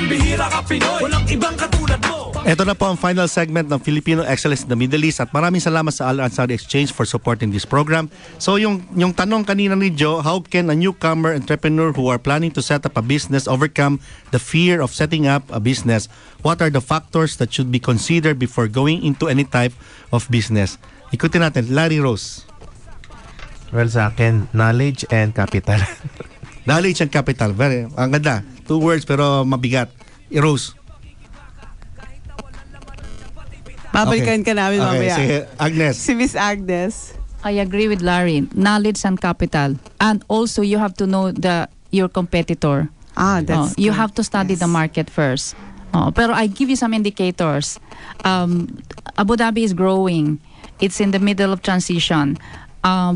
Pambihira ka Pinoy, walang ibang katulad mo. Ito na po ang final segment ng Filipino Excellence in the Middle East at maraming salamat sa Al Ansari Exchange for supporting this program. So yung tanong kanina ni Joe, how can a newcomer entrepreneur who are planning to set up a business overcome the fear of setting up a business? What are the factors that should be considered before going into any type of business? Ikutin natin, Larry Rose. Well, sa akin, knowledge and capital. Knowledge and capital. Ang ganda. 2 words pero mabigat. Rose. Babalikan ka namin mamaya. Sige, Agnes. Si Miss Agnes. I agree with Larry. Knowledge and capital. And also, you have to know your competitor. That's you have to study the market first. Pero I give you some indicators. Abu Dhabi is growing. It's in the middle of transition.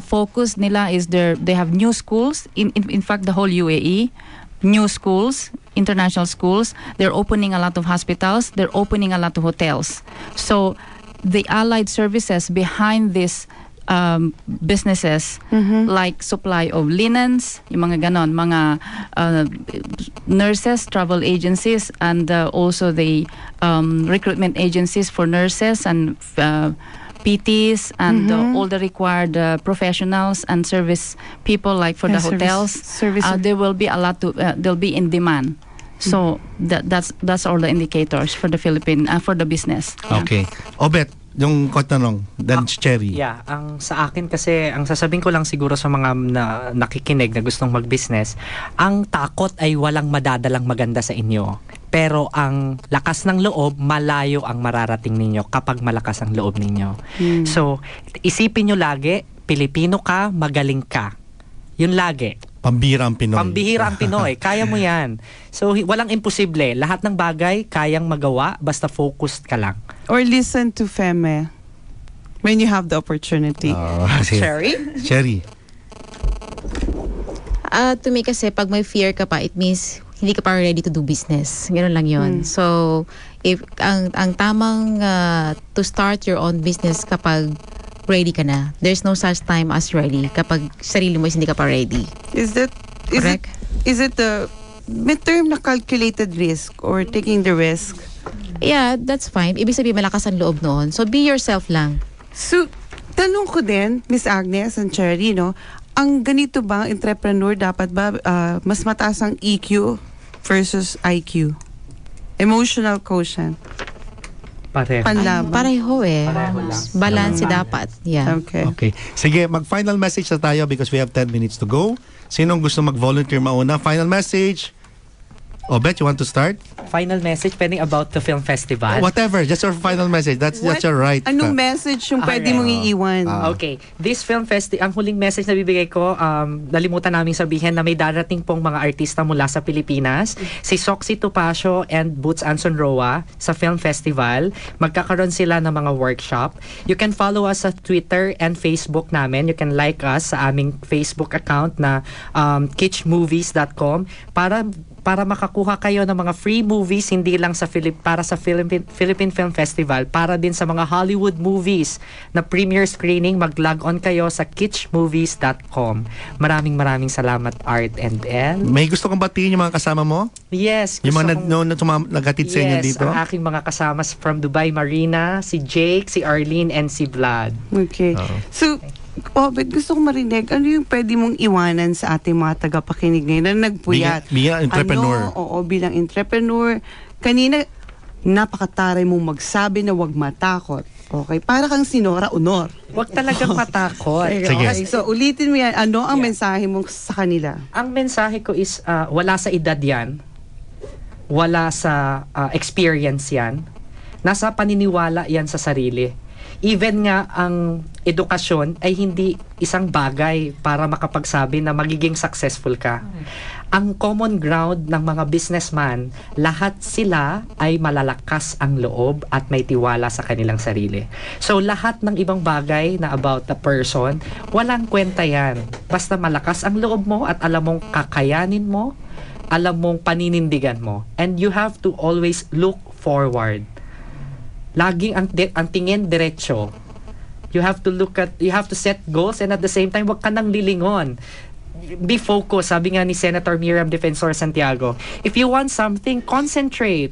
Focus nila is they have new schools. In fact, the whole UAE. New schools, international schools. They're opening a lot of hospitals. They're opening a lot of hotels. So the allied services behind these businesses, like supply of linens, yung mga ganon, mga nurses, travel agencies, and also the recruitment agencies for nurses and PTs and all the required professionals and service people, like for the hotels, there will be a lot they'll be in demand. So that's all the indicators for the for the business. Okay. Obet, yung tanong, then Cherry. Yeah, ang sa akin kasi, ang sasabihin ko lang siguro sa mga nakikinig na gustong mag-business, ang takot ay walang madadalang maganda sa inyo. Pero ang lakas ng loob, malayo ang mararating ninyo kapag malakas ang loob ninyo. So, isipin nyo lagi, Pilipino ka, magaling ka. Yun lagi. Pambihira ang Pinoy. Pambihira ang Pinoy. Kaya mo yan. So, walang imposible. Lahat ng bagay, kayang magawa, basta focused ka lang. Or listen to Feme when you have the opportunity. Cherry? Cherry. To me kasi, pag may fear ka pa, it means hindi ka pa ready to do business. Ganun lang yun. So, if ang tamang to start your own business kapag ready ka na. There's no such time as ready kapag sarili mo hindi ka pa ready. Is it the midterm na calculated risk or taking the risk? Yeah, that's fine. Ibig sabihin malakas ang loob noon. So, be yourself lang. So, tanong ko din, Miss Agnes and Cherry, no? Ang ganito ba, entrepreneur, dapat ba mas mataas ang EQ versus IQ? Emotional quotient. Pareho. Panlaban. Pareho eh. Balance dapat. Yeah. Okay. Sige, mag-final message na tayo because we have 10 minutes to go. Sinong gusto mag-volunteer mauna? Final message? Bet, you want to start? Final message, pwedeng about the film festival. Whatever, just your final message. That's your right. Anong message yung pwede mong iiwan? Okay. This film festival, ang huling message na bibigay ko, nalimutan namin sabihin na may darating pong mga artista mula sa Pilipinas. Si Soxy Topacio and Boots Anson Roa sa film festival. Magkakaroon sila ng mga workshop. You can follow us sa Twitter and Facebook namin. You can like us sa aming Facebook account na kitschmovies.com para makakuha kayo ng mga free movies hindi lang para sa Philippine Film Festival, para din sa mga Hollywood movies na premiere screening. Mag-log on kayo sa kitschmovies.com. Maraming salamat, Art and Elle. May gusto kong batiin yung mga kasama mo? Yes. Yung mga naghatid sa inyo dito? Yes, ang aking mga kasama from Dubai Marina, si Jake, si Arlene, and si Vlad. Okay. So, but gusto ko marinig, ano yung pwede mong iwanan sa ating mga tagapakinig ngayon na nagpuyat? Bilang entrepreneur. Bilang entrepreneur. Kanina, napakataray mong magsabi na huwag matakot. Okay? Para kang Sinora Honor. Huwag talagang matakot. Sige. Okay, so ulitin mo yan. Ano ang mensahe mo sa kanila? Ang mensahe ko is, wala sa edad yan. Wala sa experience yan. Nasa paniniwala yan sa sarili. Even nga ang edukasyon ay hindi isang bagay para makapagsabi na magiging successful ka. Ang common ground ng mga businessman, lahat sila ay malalakas ang loob at may tiwala sa kanilang sarili. So lahat ng ibang bagay na about the person, walang kwenta yan. Basta malakas ang loob mo at alam mong kakayanin mo, alam mong paninindigan mo. And you have to always look forward. Laging ang tingin diretso. You have to set goals and at the same time, wag ka nang lilingon. be focused. Sabi nga ni Senator Miriam Defensor Santiago, if you want something, concentrate.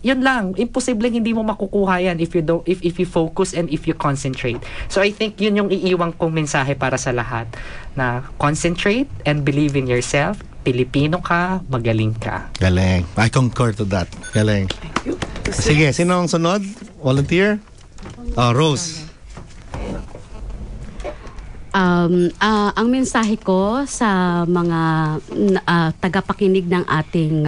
Yun lang, imposibleng hindi mo makukuha yan if you focus and if you concentrate. So I think yun yung iiwang kong mensahe para sa lahat, na concentrate and believe in yourself. Pilipino ka, magaling ka. Galing. I concur to that. Galing. Sige, sino ang sunod? Volunteer? Rose. Ang mensahe ko sa mga tagapakinig ng ating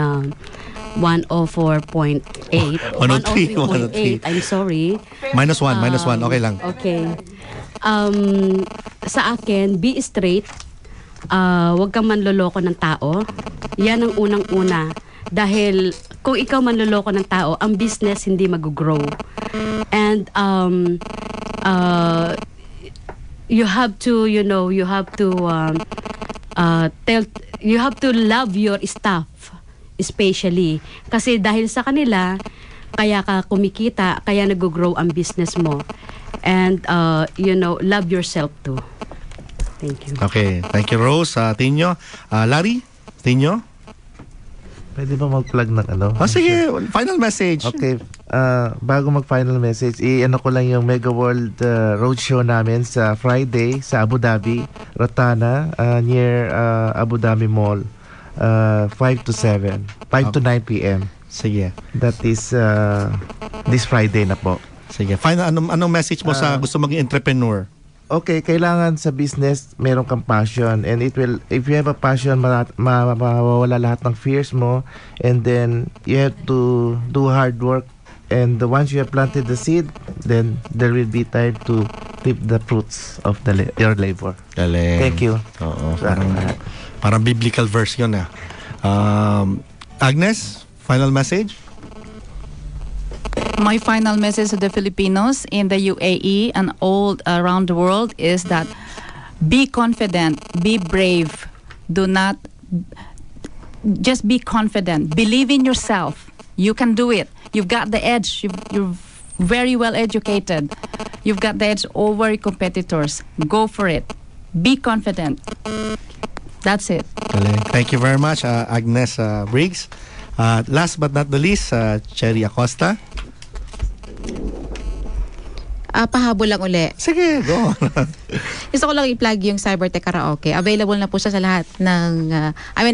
104.8. 103. I'm sorry. -1. Okay lang. Okay. Sa akin, be straight. Huwag kang manloloko ng tao. Yan ang unang-una. Dahil kung ikaw manloloko ng tao, ang business hindi mag-grow. And you have to, you have to love your staff, especially. Kasi dahil sa kanila, kaya ka kumikita, kaya nag-grow ang business mo. And, love yourself too. Thank you. Okay. Thank you, Rose. Tinyo. Larry? Tinyo? Pwede ba mag-plug ng ano? Sige. Final message. Okay. Bago mag-final message, i-ano ko lang yung Mega World Roadshow namin sa Friday sa Abu Dhabi, Rotana, near Abu Dhabi Mall. 5 to 9 p.m. Sige. That is this Friday na po. Sige. Final, anong message mo sa gusto maging entrepreneur? Okay, kailangan sa business meron kang passion, and if you have a passion, mawawala lahat ng fears mo, and then you have to do hard work, and once you have planted the seed, then there will be time to reap the fruits of your labor. Galing. Thank you. Oo. Parang biblical verse yun. Agnes, final message? My final message to the Filipinos in the UAE and all around the world is that be confident, be brave. Just be confident. Believe in yourself. You can do it. You've got the edge. You're very well educated. You've got the edge over competitors. Go for it. Be confident. That's it. Thank you very much, Agnes Briggs. Last but not the least, Cherry Acosta. Pahabol lang uli. Sige, go. Gusto ko lang i-plug yung Cybertech Karaoke. Available na po siya sa lahat ng,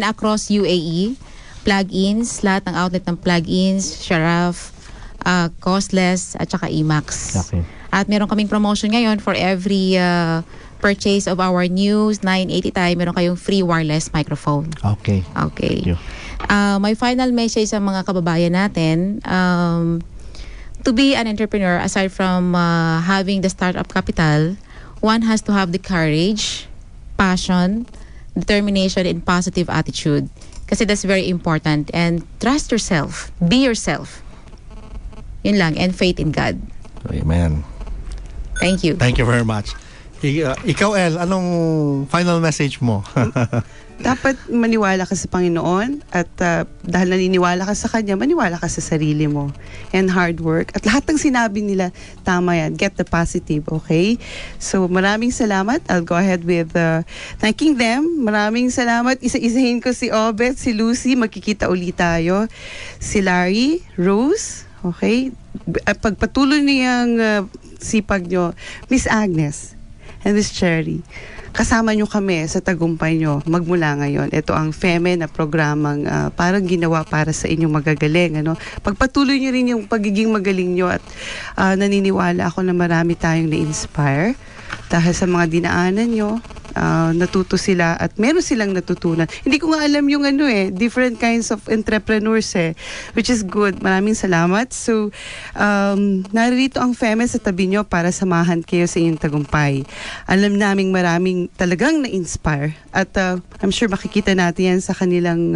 across UAE. Plugins, lahat ng outlet ng plugins, Sharaf, Costless, at saka Emax. Okay. At meron kaming promotion ngayon for every purchase of our new 980 Ti, meron kayong free wireless microphone. Okay. Okay. Thank you. My final message sa mga kababayan natin, to be an entrepreneur, aside from having the startup capital, one has to have the courage, passion, determination, and positive attitude. Kasi that's very important. And trust yourself. Be yourself. Yun lang. And faith in God. Amen. Thank you. Thank you very much. Ikaw, El, anong final message mo? Dapat maniwala ka sa Panginoon at dahil naniniwala ka sa Kanya, maniwala ka sa sarili mo. And hard work. At lahat ng sinabi nila, tama yan. Get the positive, okay? So maraming salamat. I'll go ahead with thanking them. Maraming salamat. Isa-isahin ko si Obet, si Lucy. Magkikita ulit tayo. Si Larry, Rose, okay? Pagpatuloy niyang sipag nyo, Miss Agnes and Miss Cherry, kasama nyo kami sa tagumpay nyo magmula ngayon. Ito ang FEME na programang parang ginawa para sa inyong magagaling. Pagpatuloy nyo rin yung pagiging magaling nyo at naniniwala ako na marami tayong na-inspire dahil sa mga dinaanan nyo. Natuto sila at meron silang natutunan. Hindi ko nga alam yung different kinds of entrepreneurs which is good. Maraming salamat. So, narito ang FEME sa tabi nyo para samahan kayo sa inyong tagumpay. Alam naming maraming talagang na-inspire at I'm sure makikita natin yan sa kanilang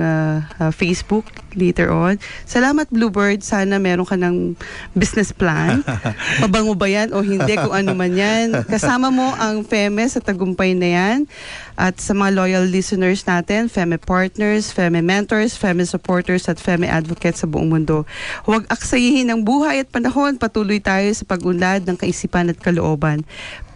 Facebook later on. Salamat, Bluebird. Sana meron ka ng business plan. Mabango ba yan o hindi, kung ano man yan. Kasama mo ang FEME sa tagumpay na yan. dyan. At sa mga loyal listeners natin, Feme Partners, Feme Mentors, Feme Supporters at Feme Advocates sa buong mundo. Huwag aksayihin ang buhay at panahon. Patuloy tayo sa pag-unlad ng kaisipan at kalooban.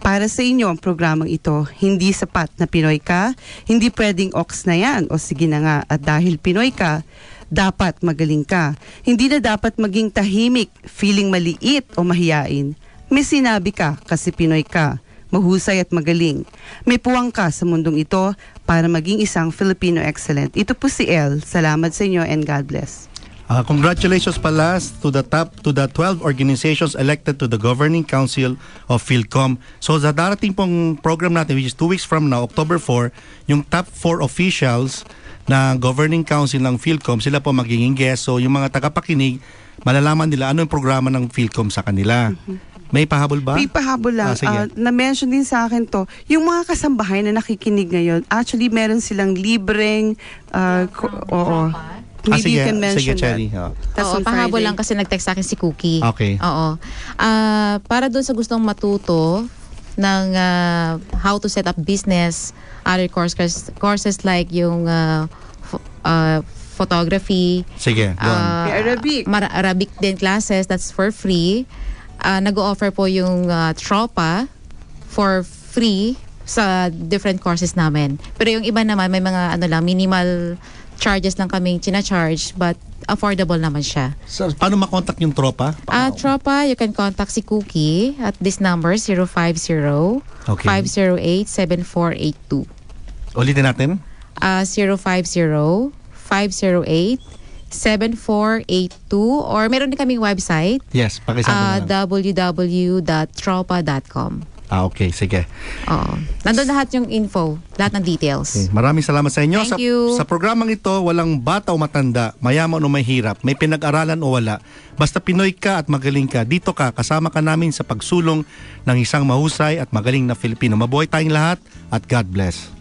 Para sa inyo ang programang ito, hindi sapat na Pinoy ka, hindi pwedeng ox na yan o sige na nga. At dahil Pinoy ka, dapat magaling ka. Hindi na dapat maging tahimik, feeling maliit o mahiyain. May sinabi ka kasi Pinoy ka. Mahusay at magaling. May puwang ka sa mundong ito para maging isang Filipino excellent. Ito po si El. Salamat sa inyo and God bless. Congratulations pala to the 12 organizations elected to the Governing Council of PhilCom. So sa darating pong program natin, which is 2 weeks from now, October 4, yung top 4 officials na Governing Council ng PhilCom, sila po magiging guest. So yung mga tagapakinig, malalaman nila ano yung programa ng PhilCom sa kanila. May pahabol ba? May pahabol lang. Sige. Na-mention din sa akin to, yung mga kasambahay na nakikinig ngayon, actually meron silang libreng, oo. Maybe you can mention sige, Cherry. that. That's Oo, on pahabol Friday. lang kasi nag-text sa akin si Cookie. Okay. Oo. Para doon sa gustong matuto ng how to set up business, other courses like yung photography, Sige, yun. May Arabic. Arabic din classes, that's for free. Nag-o-offer po yung Tropa for free sa different courses namin. Pero yung iba naman, may mga minimal charges lang kaming china-charge, but affordable naman siya. So, paano makontak yung tropa? Tropa, you can contact si Cookie at this number 050 Okay. 508-7482. Ulitin natin. 050 508 7482, or meron din kaming website, Yes, pakisabi na lang. www.tropa.com. Okay, sige. Oo. Nandun lahat yung info, lahat ng details. Okay. Maraming salamat sa inyo. Thank you. Sa programang ito, walang bata o matanda, mayaman o mahirap, may pinag-aralan o wala. Basta Pinoy ka at magaling ka, dito ka, kasama ka namin sa pagsulong ng isang mahusay at magaling na Filipino. Mabuhay tayong lahat at God bless.